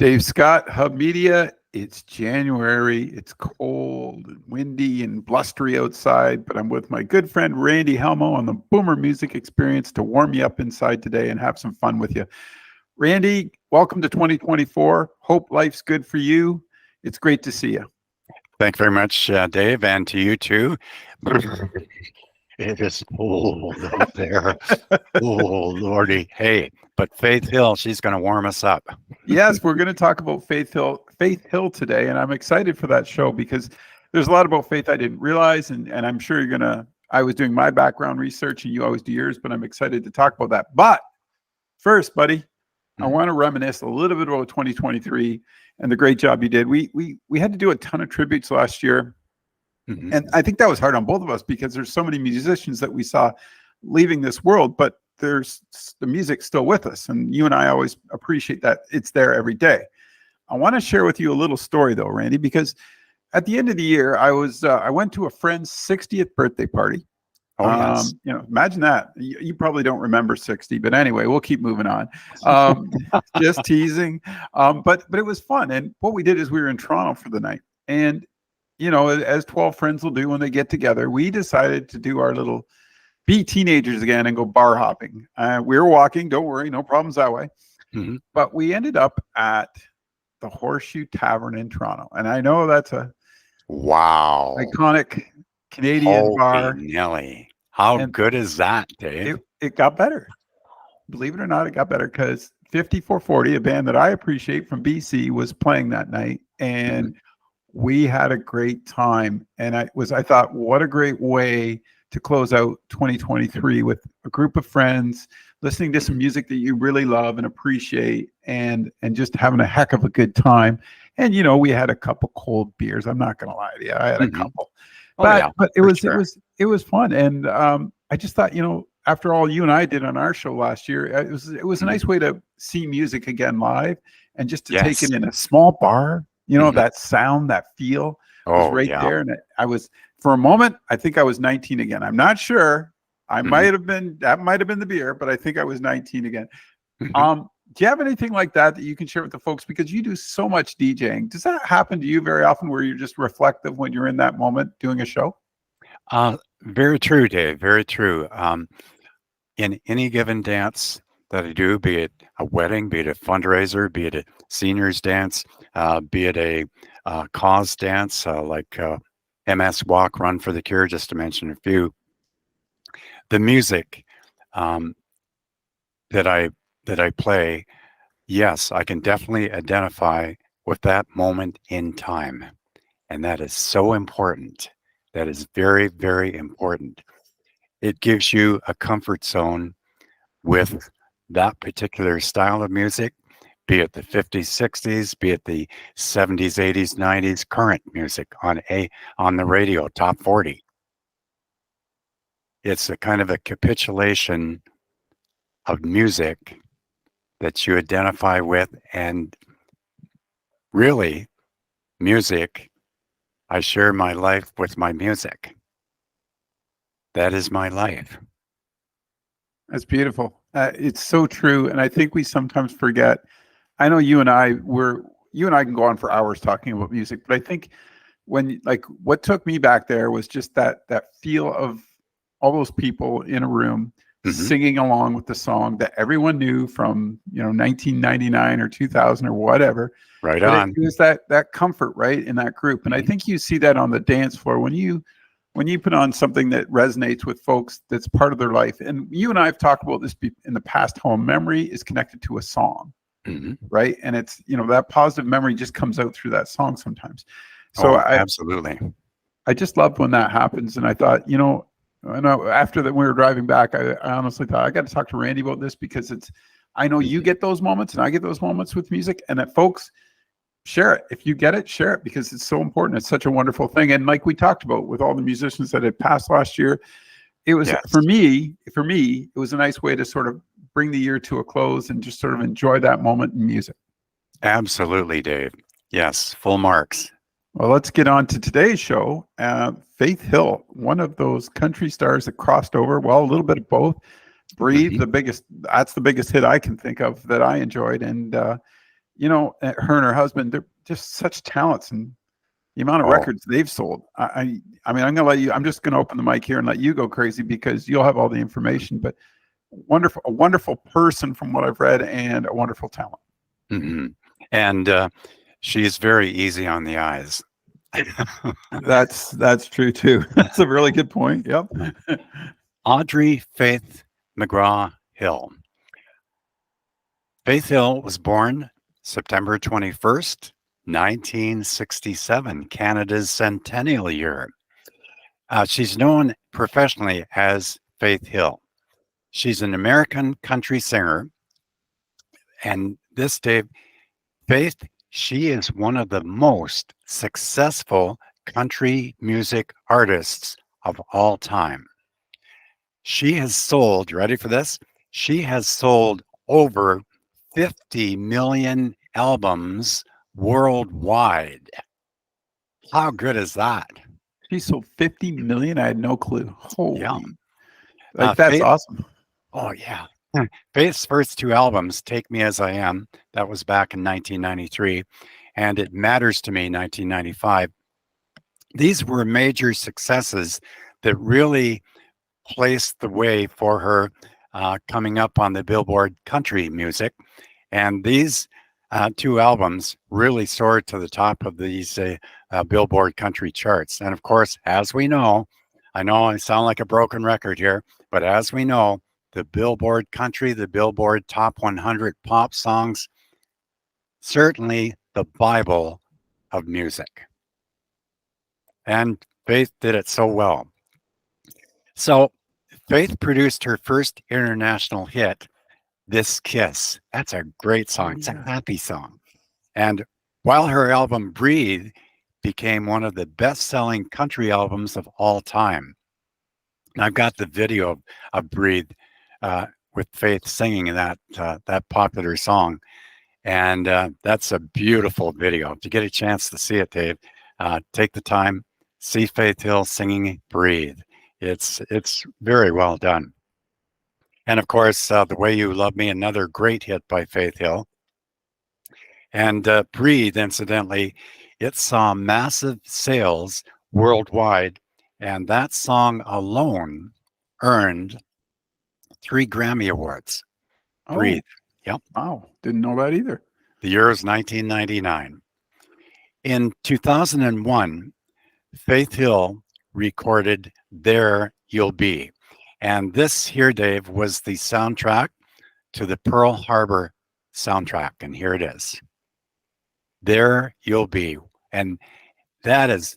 Dave Scott, Hub Media. It's January. It's cold and windy and blustery outside, but I'm with my good friend Randy Helmo on the Boomer Music Experience to warm you up inside today and have some fun with you. Randy, welcome to 2024. Hope life's good for you. It's great to see you. Thank you very much, Dave, and to you too. It is cold out there. Oh, Lordy. Hey, but Faith Hill, she's going to warm us up. Yes, we're going to talk about Faith Hill today, and I'm excited for that show because there's a lot about Faith I didn't realize, and I'm sure you're going to, I was doing my background research, and you always do yours, but I'm excited to talk about that. But first, buddy, I want to reminisce a little bit about 2023 and the great job you did. We had to do a ton of tributes last year. And I think that was hard on both of us because there's so many musicians that we saw leaving this world, but there's the music still with us. And you and I always appreciate that it's there every day. I want to share with you a little story though, Randy, because at the end of the year, I went to a friend's 60th birthday party. Oh, yes. Imagine that. You probably don't remember 60, but anyway, we'll keep moving on. Just teasing. But it was fun. And what we did is we were in Toronto for the night. And as 12 friends will do when they get together, we decided to do our little be teenagers again and go bar hopping. We were walking, don't worry, no problems that way. But we ended up at the Horseshoe Tavern in Toronto. And I know that's a iconic Canadian bar. Nelly. How good is that, Dave? It got better. Believe it or not, it got better because 5440, a band that I appreciate from BC, was playing that night. And we had a great time. And I thought, what a great way to close out 2023 with a group of friends, listening to some music that you really love and appreciate, and just having a heck of a good time. And, we had a couple cold beers. I'm not going to lie to you. I had a couple. But it was fun. And I just thought, after all you and I did on our show last year, it was a nice way to see music again live and just to take it in a small bar. That sound, that feel was there. And I was, for a moment, I think I was 19 again. I'm not sure. That might have been the beer, but I think I was 19 again. Do you have anything like that you can share with the folks? Because you do so much DJing. Does that happen to you very often where you're just reflective when you're in that moment doing a show? Very true, Dave. Very true. In any given dance that I do, be it a wedding, be it a fundraiser, be it a seniors dance, be it a cause dance like MS Walk, Run for the Cure, just to mention a few. The music that I play, yes, I can definitely identify with that moment in time. And that is so important. That is very, very important. It gives you a comfort zone with that particular style of music, be it the 50s, 60s, be it the 70s, 80s, 90s, current music on the radio, top 40. It's a kind of a capitulation of music that you identify with, and really, music, I share my life with my music. That is my life. That's beautiful. It's so true. And I think we sometimes forget. I know you and I can go on for hours talking about music, but I think what took me back there was just that feel of all those people in a room singing along with the song that everyone knew from 1999 or 2000 or whatever. Right on. It was that comfort, right, in that group. And I think you see that on the dance floor when you put on something that resonates with folks, that's part of their life. And you and I have talked about this in the past, how a memory is connected to a song, right? And it's, that positive memory just comes out through that song sometimes. So absolutely. I just loved when that happens. And I thought, after that, we were driving back, I honestly thought I got to talk to Randy about this because I know you get those moments and I get those moments with music, and that folks, share it. If you get it, share it because it's so important. It's such a wonderful thing. And like we talked about with all the musicians that had passed last year, it was for me, it was a nice way to sort of bring the year to a close and just sort of enjoy that moment in music. Absolutely, Dave. Yes, full marks. Well, let's get on to today's show. Faith Hill, one of those country stars that crossed over. Well, a little bit of both. Breathe, that's the biggest hit I can think of that I enjoyed. And her and her husband, they're just such talents, and the amount of Oh, records they've sold. I mean, I'm gonna let you. I'm just gonna open the mic here and let you go crazy because you'll have all the information. But a wonderful person from what I've read, and a wonderful talent. hmm and she's very easy on the eyes. That's true too. That's a really good point. Yep. Audrey Faith McGraw Hill. Faith Hill was born September 21st, 1967, Canada's centennial year. She's known professionally as Faith Hill. She's an American country singer. And this, Dave, Faith, she is one of the most successful country music artists of all time. She has sold, ready for this? She has sold over 50 million albums worldwide. How good is that? She sold 50 million. I had no clue. Holy, Yeah. like that's Faith, awesome. oh, yeah. Faith's first two albums, Take Me As I Am, that was back in 1993, and It Matters to Me, 1995. These were major successes that really placed the way for her coming up on the Billboard country music. And these two albums really soared to the top of these Billboard country charts. And of course, as we know I sound like a broken record here, but as we know, the Billboard country, the Billboard top 100 pop songs, certainly the Bible of music. And Faith did it so well. So Faith produced her first international hit, This Kiss. That's a great song. It's a happy song. And while her album Breathe became one of the best-selling country albums of all time. And I've got the video of Breathe with Faith singing that popular song. And that's a beautiful video. If you get a chance to see it, Dave, take the time, see Faith Hill singing Breathe. It's very well done. And of course, The Way You Love Me, another great hit by Faith Hill. And Breathe, incidentally, it saw massive sales worldwide. And that song alone earned 3 Grammy Awards. Breathe. Yep. Wow. Didn't know that either. The year is 1999. In 2001, Faith Hill recorded There You'll Be. And this here, Dave, was the soundtrack to the Pearl Harbor soundtrack. And here it is. There You'll Be. And that is,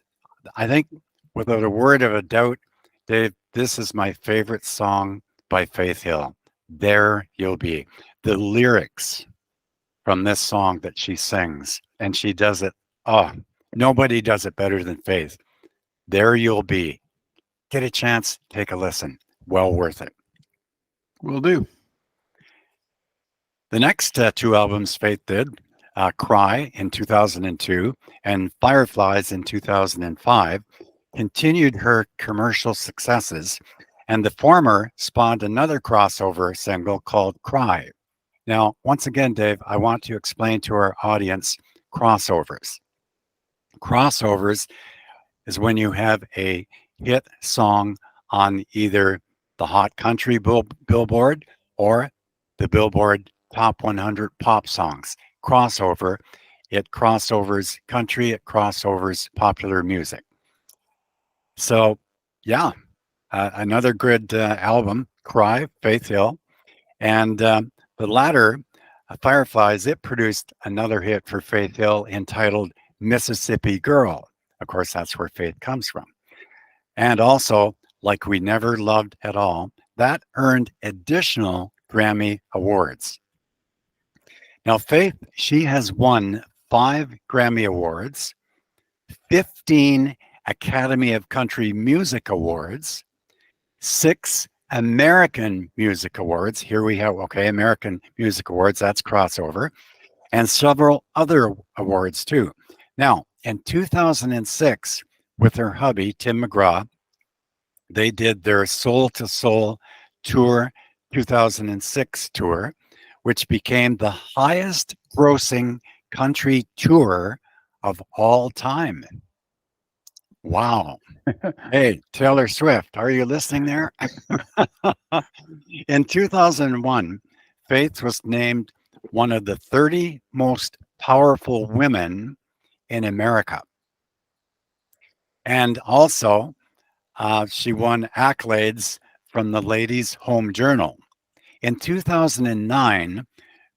I think, without a word of a doubt, Dave, this is my favorite song by Faith Hill. There You'll Be. The lyrics from this song that she sings, and she does it. Oh, nobody does it better than Faith. There You'll Be. Get a chance, take a listen. Well worth it. Will do. The next two albums Faith did, Cry in 2002 and Fireflies in 2005, continued her commercial successes, and the former spawned another crossover single called Cry. Now, once again, Dave, I want to explain to our audience crossovers. Crossovers is when you have a hit song on either the Hot Country Billboard or the Billboard Top 100 Pop Songs. Crossover, it crossovers country, it crossovers popular music. So, yeah, another good album, Cry, Faith Hill. And the latter, Fireflies, it produced another hit for Faith Hill entitled Mississippi Girl. Of course, that's where Faith comes from. And also, Like We Never Loved at All, that earned additional Grammy Awards. Now, Faith, she has won 5 Grammy Awards, 15 Academy of Country Music Awards, 6 American Music Awards. Here we have, okay, American Music Awards, that's crossover, and several other awards too. Now, in 2006, with her hubby, Tim McGraw, they did their Soul to Soul Tour 2006 tour, which became the highest grossing country tour of all time. Wow. Hey, Taylor Swift, are you listening there? In 2001, Faith was named one of the 30 most powerful women in America. And also, she won accolades from the Ladies' Home Journal. In 2009,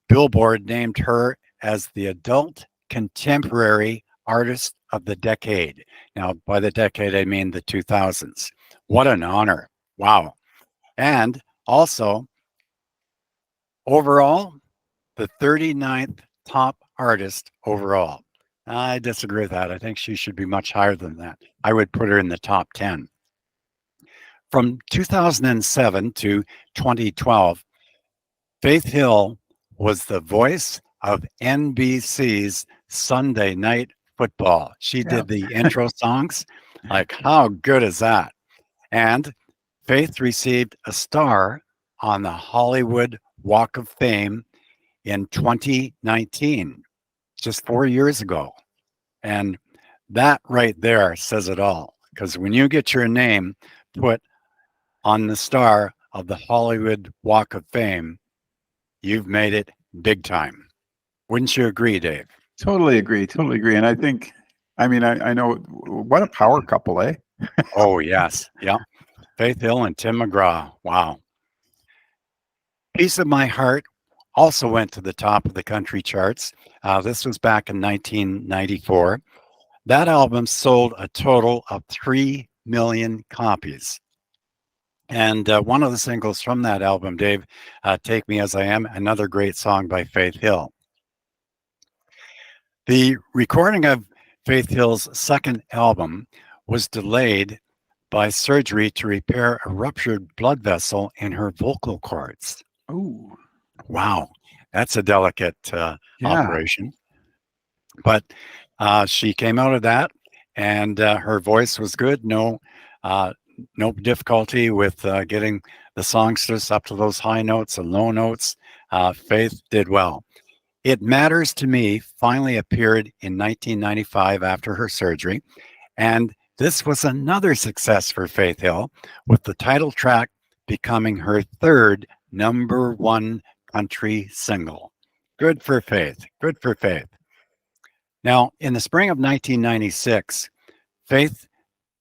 Billboard named her as the Adult Contemporary Artist of the Decade. Now, by the decade, I mean the 2000s. What an honor. Wow. And also, overall, the 39th top artist overall. I disagree with that. I think she should be much higher than that. I would put her in the top 10. From 2007 to 2012, Faith Hill was the voice of NBC's Sunday Night Football. She did the intro songs. Like, how good is that? And Faith received a star on the Hollywood Walk of Fame in 2019, just 4 years ago. And that right there says it all. Because when you get your name put on the star of the Hollywood Walk of Fame, you've made it big time. Wouldn't you agree, Dave? Totally agree. Totally agree. And I think, I mean, I know what a power couple, eh? Oh, yes. Yeah. Faith Hill and Tim McGraw. Wow. Piece of My Heart also went to the top of the country charts. This was back in 1994. That album sold a total of 3 million copies. And one of the singles from that album, Dave, Take Me As I Am, another great song by Faith Hill. The recording of Faith Hill's second album was delayed by surgery to repair a ruptured blood vessel in her vocal cords. Oh, wow. That's a delicate operation. But she came out of that, and her voice was good. No difficulty with getting the songsters up to those high notes and low notes. Faith did well. It Matters to Me finally appeared in 1995 after her surgery, and this was another success for Faith Hill, with the title track becoming her third #1 country single. Good for Faith. Good for Faith. Now, in the spring of 1996, Faith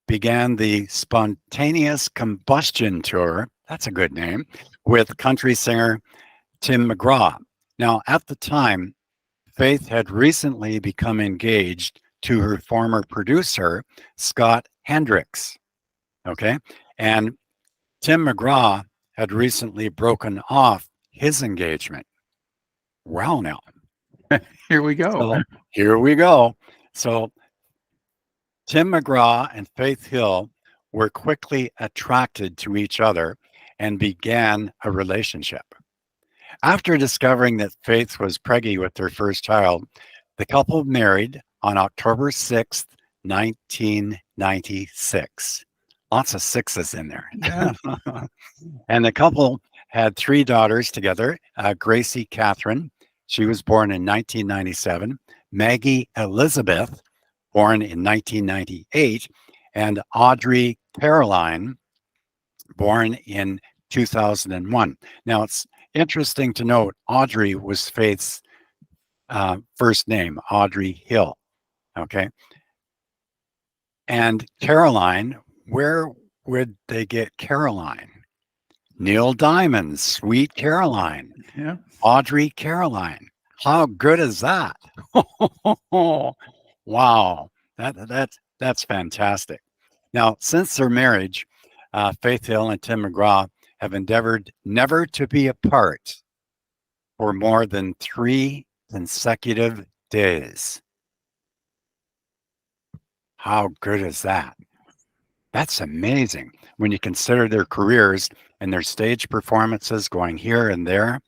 began the Spontaneous Combustion Tour, that's a good name, with country singer Tim McGraw. Now, at the time, Faith had recently become engaged to her former producer, Scott Hendricks. Okay. And Tim McGraw had recently broken off his engagement. Well, now, here we go. So, here we go. So, Tim McGraw and Faith Hill were quickly attracted to each other and began a relationship. After discovering that Faith was pregnant with their first child, the couple married on October 6th, 1996. Lots of sixes in there. Yeah. And the couple had 3 daughters together, Gracie Catherine. She was born in 1997. Maggie Elizabeth, born in 1998. And Audrey Caroline, born in 2001. Now, it's interesting to note, Audrey was Faith's first name, Audrey Hill. Okay. And Caroline, where would they get Caroline? Neil Diamond's Sweet Caroline. Yeah. Audrey Caroline. How good is that? Wow. That's fantastic. Now, since their marriage, Faith Hill and Tim McGraw have endeavored never to be apart for more than 3 consecutive days. How good is that? That's amazing when you consider their careers and their stage performances going here and there.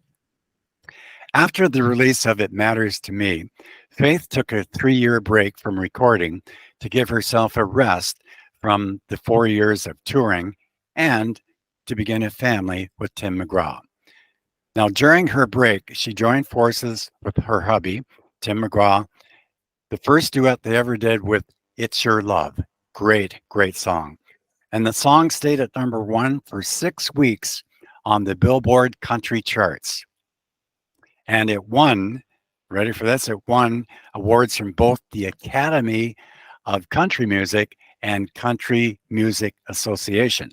After the release of It Matters to Me, Faith took a 3-year break from recording to give herself a rest from the 4 years of touring and to begin a family with Tim McGraw. Now, during her break, she joined forces with her hubby, Tim McGraw. The first duet they ever did with It's Your Love. Great, great song. And the song stayed at #1 for 6 weeks on the Billboard country charts. And it won, ready for this, it won awards from both the Academy of Country Music and Country Music Association.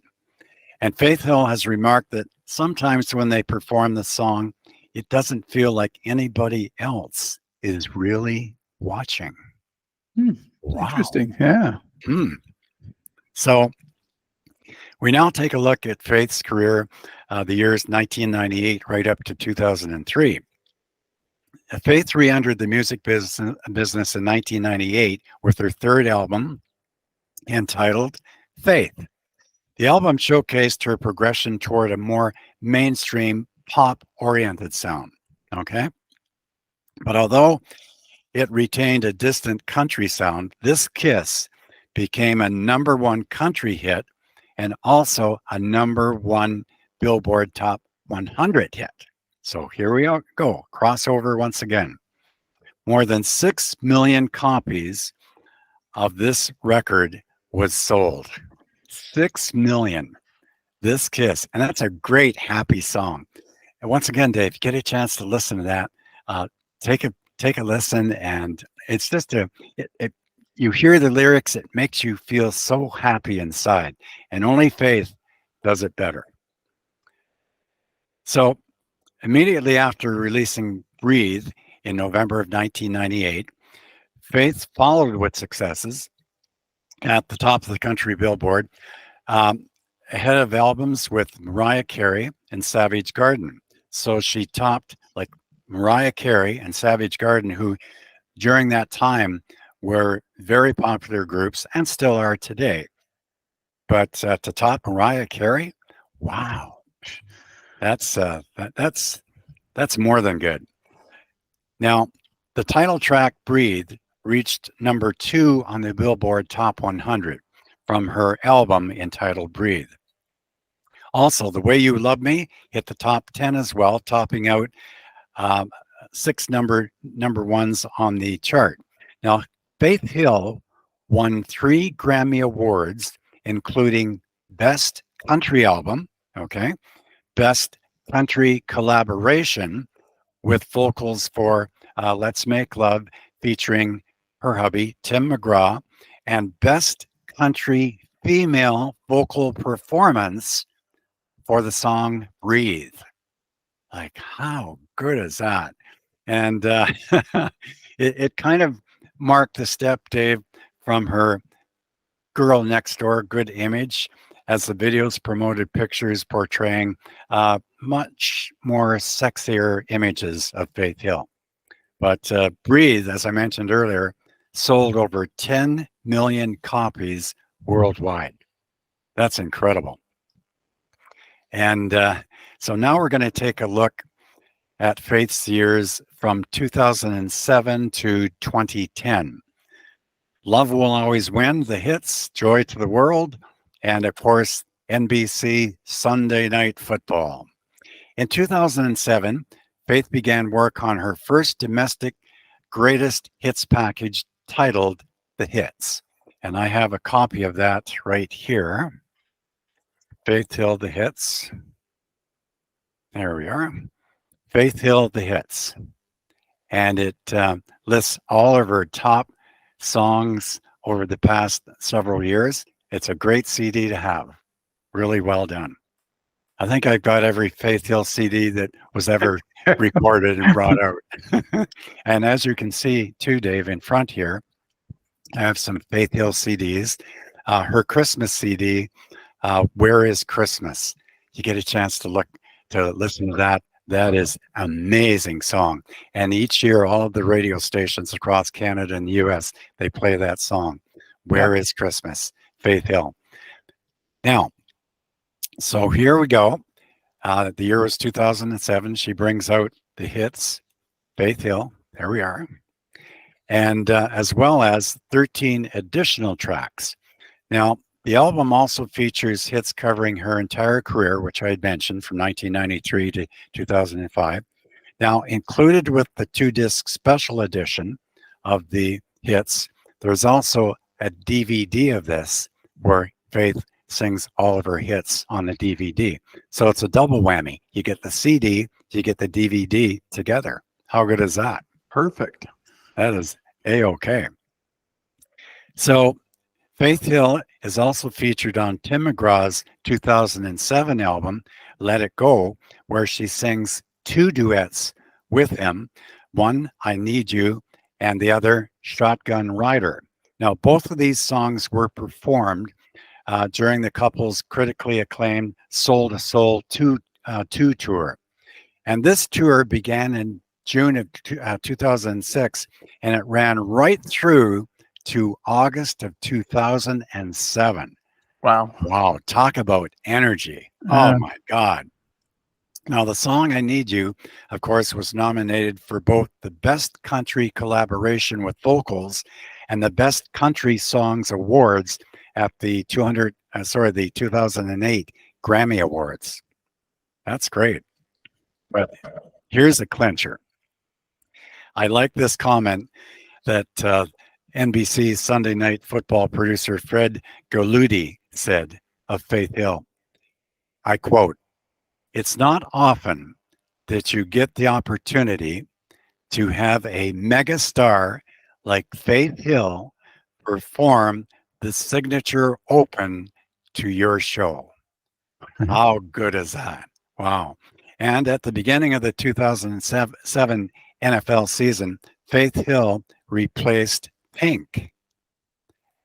And Faith Hill has remarked that sometimes when they perform the song, it doesn't feel like anybody else is really watching. Wow. Interesting. Yeah. So we now take a look at Faith's career, the years 1998 right up to 2003. Faith re-entered the music business in 1998 with her third album entitled Faith. The album showcased her progression toward a more mainstream pop-oriented sound, okay? But although it retained a distant country sound, This Kiss became a #1 country hit and also a #1 Billboard Top 100 hit. So here we go, crossover once again. More than 6 million copies of this record was sold. 6 million. This Kiss. And that's a great, happy song. And once again, Dave, get a chance to listen to that. Take a listen, and it's just you hear the lyrics, it makes you feel so happy inside. And only Faith does it better. So immediately after releasing Breathe in November of 1998, Faith followed with successes at the top of the country Billboard, ahead of albums with Mariah Carey and Savage Garden. So she topped like Mariah Carey and Savage Garden, who during that time were very popular groups and still are today. But to top Mariah Carey, wow, that's more than good. Now, the title track Breathe reached #2 on the Billboard Top 100 from her album entitled Breathe. Also, The Way You Love Me hit the top 10 as well, topping out 6 number ones on the chart. Now, Faith Hill won 3 Grammy Awards, including Best Country Album, okay, Best Country Collaboration with vocals for Let's Make Love featuring her hubby, Tim McGraw, and Best Country Female Vocal Performance for the song Breathe. Like, how good is that? And it kind of marked the step, Dave, from her Girl Next Door Good Image, as the videos promoted pictures portraying much more sexier images of Faith Hill. But Breathe, as I mentioned earlier, sold over 10 million copies worldwide. That's incredible. And so now we're going to take a look at Faith's years from 2007 to 2010. Love Will Always Win, the hits, Joy to the World, and of course, NBC Sunday Night Football. In 2007, Faith began work on her first domestic greatest hits package titled The Hits. And I have a copy of that right here. Faith Hill, The Hits. There we are. Faith Hill, The Hits. And it lists all of her top songs over the past several years. It's a great CD to have. Really well done. I think I've got every Faith Hill CD that was ever recorded and brought out. And as you can see too, Dave, in front here, I have some Faith Hill CDs. Her Christmas CD, Where is Christmas? You get a chance to listen to that. That is an amazing song. And each year, all of the radio stations across Canada and the US, they play that song. Where is Christmas? Faith Hill. Now, so here we go. The year was 2007. She brings out the hits, Faith Hill. There we are. And as well as 13 additional tracks. Now, the album also features hits covering her entire career, which I had mentioned from 1993 to 2005. Now, included with the 2-disc special edition of the hits, there's also a DVD of this where Faith sings all of her hits on the DVD. So it's a double whammy. You get the CD, you get the DVD together. How good is that? Perfect. That is A-OK. So Faith Hill is also featured on Tim McGraw's 2007 album, Let It Go, where she sings 2 duets with him, one, I Need You, and the other, Shotgun Rider. Now, both of these songs were performed during the couple's critically acclaimed Soul to Soul 2 tour. And this tour began in June of 2006, and it ran right through to August of 2007. Wow. Wow, talk about energy. Oh my God. Now, the song I Need You, of course, was nominated for both the Best Country Collaboration with Vocals and the Best Country Songs Awards at the 2008 Grammy Awards. That's great. But here's a clincher. I like this comment that NBC Sunday Night Football producer Fred Galudi said of Faith Hill. I quote, "It's not often that you get the opportunity to have a megastar like Faith Hill perform the signature open to your show." How good is that? Wow. And at the beginning of the 2007 NFL season, Faith Hill replaced Pink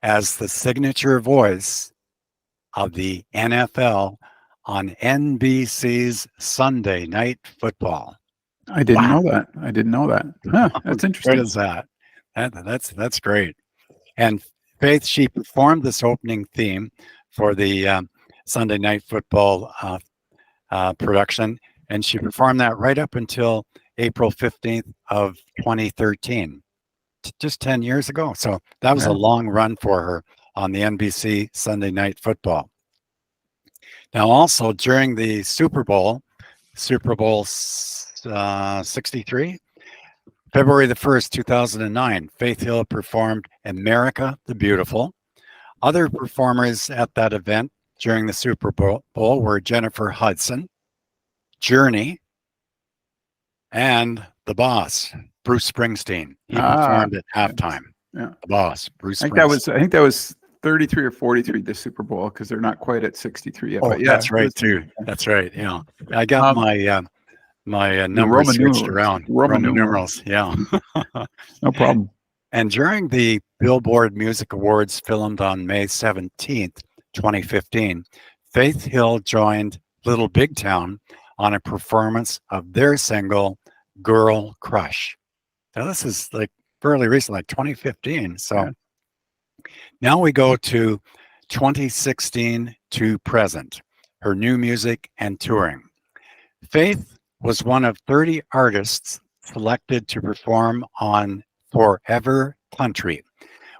as the signature voice of the NFL on NBC's Sunday Night Football. I didn't know that. I didn't know that. Huh, that's interesting. What is that? That's great. And Faith, she performed this opening theme for the Sunday Night Football production, and she performed that right up until April 15th of 2013, just 10 years ago. So that was a long run for her on the NBC Sunday Night Football. Now, also during the Super Bowl 63, February the 1st, 2009, Faith Hill performed America the Beautiful. Other performers at that event during the Super Bowl were Jennifer Hudson, Journey, and the boss, Bruce Springsteen. He performed at halftime. Yeah. The boss, Bruce I Springsteen. think that was 33 or 43, the Super Bowl, because they're not quite at 63 yet. Oh, but yeah, that's right too. That's right. Yeah, I got my numbers Roman switched numerals. around. Roman numerals. Yeah. No problem. And during the Billboard Music Awards filmed on May 17th, 2015, Faith Hill joined Little Big Town on a performance of their single, Girl Crush. Now, this is like fairly recent, like 2015. So now we go to 2016 to present, her new music and touring. Faith was one of 30 artists selected to perform on Forever Country,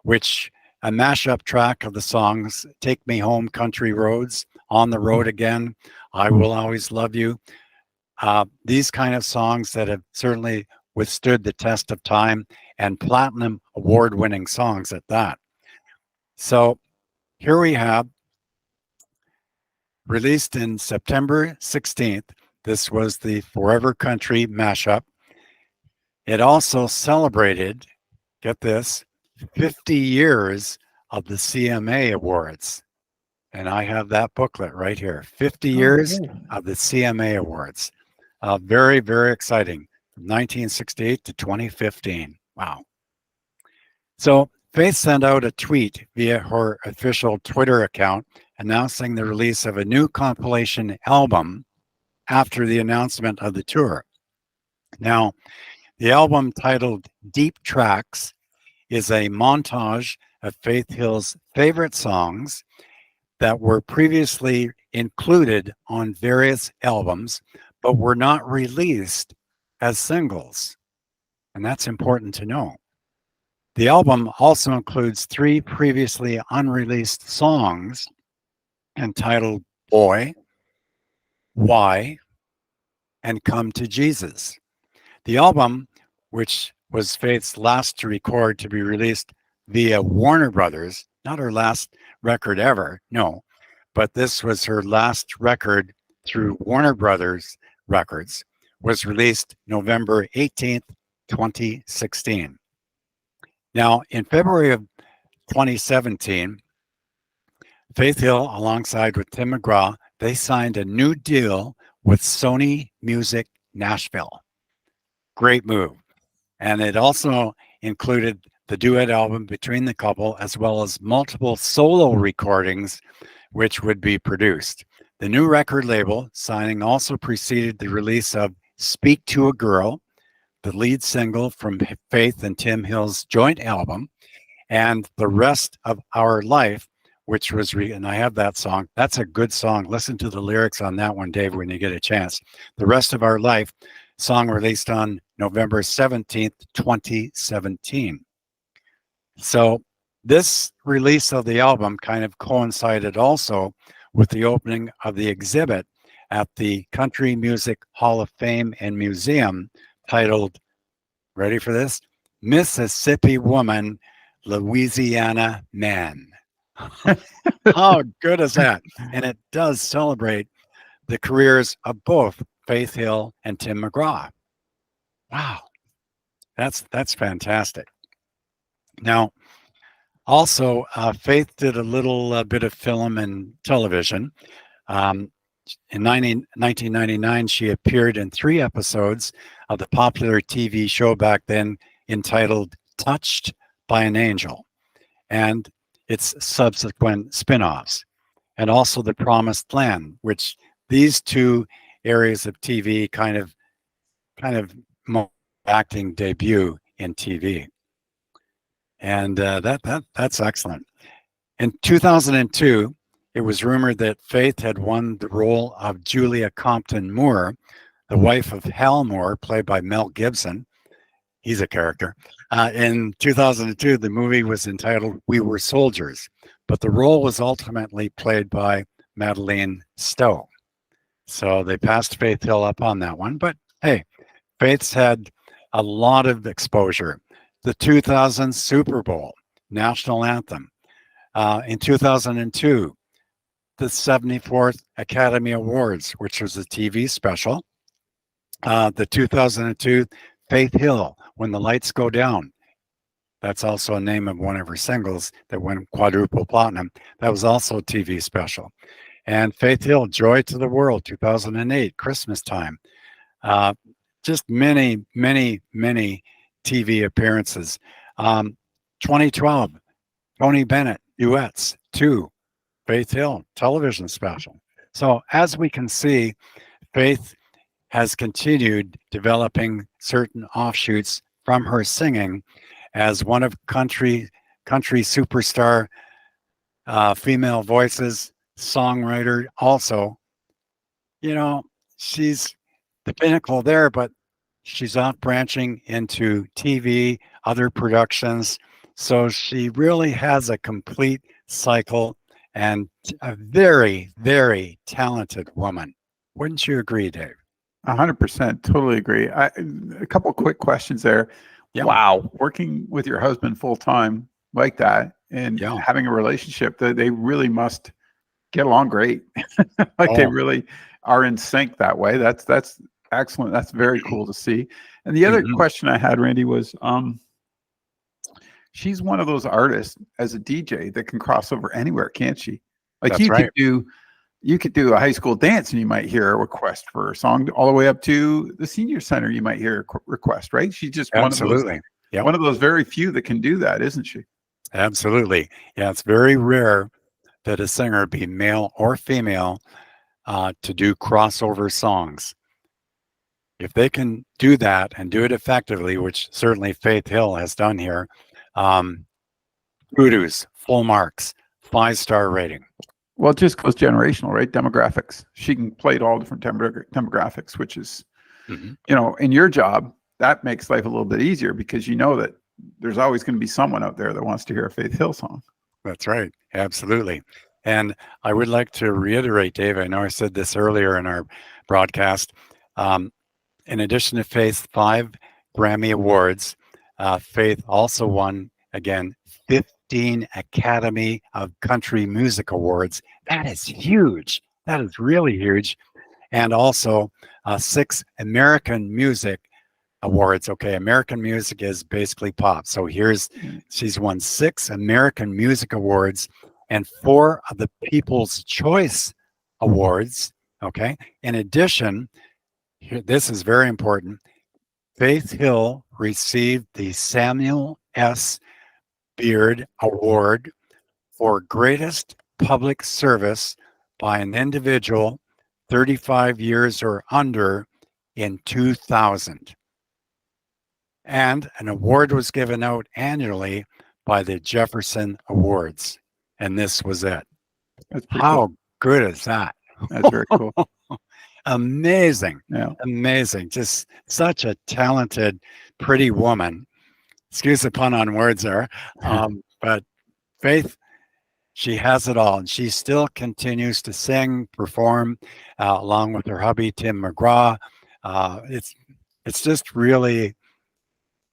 which a mashup track of the songs Take Me Home Country Roads, On the Road Again, I Will Always Love You. These kind of songs that have certainly withstood the test of time, and platinum award-winning songs at that. So here we have, released in September 16th, this was the Forever Country mashup. It also celebrated, get this, 50 years of the CMA Awards. And I have that booklet right here, 50 years of the CMA Awards. Very, very exciting, from 1968 to 2015. Wow. So Faith sent out a tweet via her official Twitter account announcing the release of a new compilation album after the announcement of the tour. Now, the album, titled Deep Tracks, is a montage of Faith Hill's favorite songs that were previously included on various albums, but were not released as singles. And that's important to know. The album also includes 3 previously unreleased songs entitled Boy, Why, and Come to Jesus. The album, which was Faith's last to record to be released via Warner Brothers, not her last record ever, no, but this was her last record through Warner Brothers Records, was released November 18th, 2016. Now, in February of 2017, Faith Hill, alongside with Tim McGraw, they signed a new deal with Sony Music Nashville. Great move. And it also included the duet album between the couple, as well as multiple solo recordings, which would be produced. The new record label signing also preceded the release of Speak to a Girl, the lead single from Faith and Tim Hill's joint album, and The Rest of Our Life, which was, and I have that song. That's a good song. Listen to the lyrics on that one, Dave, when you get a chance. The Rest of Our Life, song released on November 17th, 2017. So this release of the album kind of coincided also with the opening of the exhibit at the Country Music Hall of Fame and Museum titled, ready for this? Mississippi Woman, Louisiana Man. How good is that? And it does celebrate the careers of both Faith Hill and Tim McGraw. Wow, that's fantastic. Now, also, Faith did a little bit of film and television. In 1999, she appeared in 3 episodes of the popular TV show back then entitled Touched by an Angel, and its subsequent spin-offs, and also The Promised Land, which these 2 areas of TV kind of acting debut in TV. And that's excellent. In 2002, it was rumored that Faith had won the role of Julia Compton Moore, the wife of Hal Moore, played by Mel Gibson. He's a character. In 2002, the movie was entitled We Were Soldiers, but the role was ultimately played by Madeleine Stowe. So they passed Faith Hill up on that one. But hey, Faith's had a lot of exposure. The 2000 Super Bowl, national anthem. In 2002, the 74th Academy Awards, which was a TV special. The 2002 Faith Hill, When the Lights Go Down. That's also a name of one of her singles that went quadruple platinum. That was also a TV special. And Faith Hill, Joy to the World, 2008, Christmas time. Just many, many, many TV appearances. 2012, Tony Bennett, Duets, 2, Faith Hill, television special. So as we can see, Faith has continued developing certain offshoots from her singing as one of country superstar female voices, songwriter also. You know, she's the pinnacle there, but she's off branching into TV, other productions. So she really has a complete cycle and a very, very talented woman. Wouldn't you agree, Dave? 100%. Totally agree. A couple of quick questions there. Yeah. Wow. Working with your husband full time like that and having a relationship that they really must get along great. They really are in sync that way. That's excellent. That's very cool to see. And the other question I had, Randy, was she's one of those artists as a DJ that can cross over anywhere, can't she? Like you could do a high school dance and you might hear a request for a song, all the way up to the senior center. You might hear a request, right? She's just one of those very few that can do that, isn't she? Absolutely. Yeah, it's very rare that a singer, be male or female, to do crossover songs. If they can do that and do it effectively, which certainly Faith Hill has done here, kudos, full marks, 5-star rating. Well, it just goes generational, right? Demographics. She can play to all different demographics, which is, you know, in your job, that makes life a little bit easier because you know that there's always going to be someone out there that wants to hear a Faith Hill song. That's right. Absolutely. And I would like to reiterate, Dave, I know I said this earlier in our broadcast. in addition to Faith's 5 Grammy Awards, Faith also won, again, 15 Academy of Country Music Awards. That is huge. That is really huge. And also 6 American Music Awards. Okay, American music is basically pop. So she's won 6 American Music Awards and 4 of the People's Choice Awards. Okay, in addition, this is very important. Faith Hill received the Samuel S. Beard Award for Greatest Public Service by an individual 35 years or under in 2000. And an award was given out annually by the Jefferson Awards. And this was it. That's pretty How cool. good is that? That's very cool. Amazing. Yeah. Amazing. Just such a talented, pretty woman. Excuse the pun on words there. But Faith, she has it all. And she still continues to sing, perform, along with her hubby, Tim McGraw. It's just really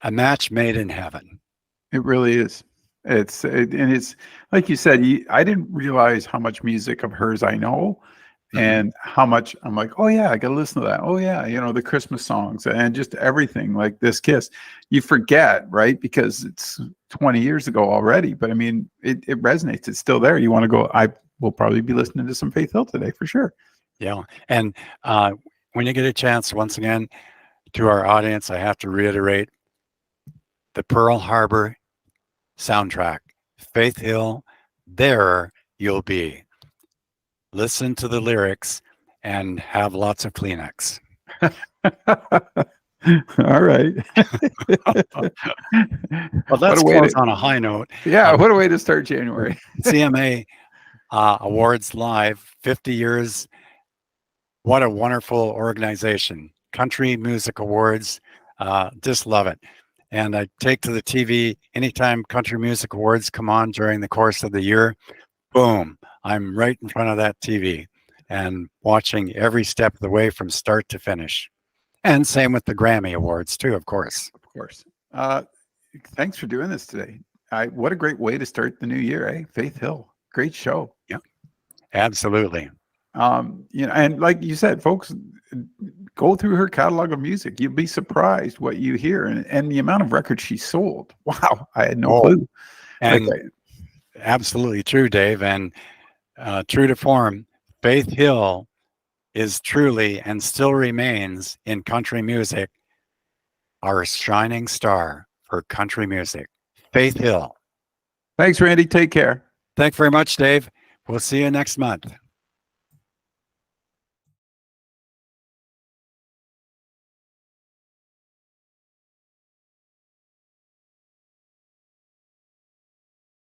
a match made in heaven. It really is. And it's like you said, I didn't realize how much music of hers I know. And how much I'm like, oh yeah, I got to listen to that. Oh yeah, the Christmas songs and just everything like This Kiss. You forget, right? Because it's 20 years ago already. But I mean, it resonates. It's still there. You want to go? I will probably be listening to some Faith Hill today for sure. Yeah, and when you get a chance, once again, to our audience, I have to reiterate the Pearl Harbor soundtrack, Faith Hill. There you'll be. Listen to the lyrics and have lots of Kleenex. All right. Well, let's close on a high note. Yeah, what a way to start January. CMA Awards Live, 50 years. What a wonderful organization. Country Music Awards. Just love it. And I take to the TV anytime Country Music Awards come on during the course of the year. Boom. I'm right in front of that TV and watching every step of the way from start to finish. And same with the Grammy Awards too, of course. Of course. Thanks for doing this today. What a great way to start the new year, eh? Faith Hill. Great show. Yeah, absolutely. And like you said, folks, go through her catalog of music. You'll be surprised what you hear and the amount of records she sold. Wow. I had no clue. And absolutely true, Dave. And true to form, Faith Hill is truly and still remains in country music our shining star for country music. Faith Hill. Thanks, Randy. Take care. Thanks very much, Dave. We'll see you next month.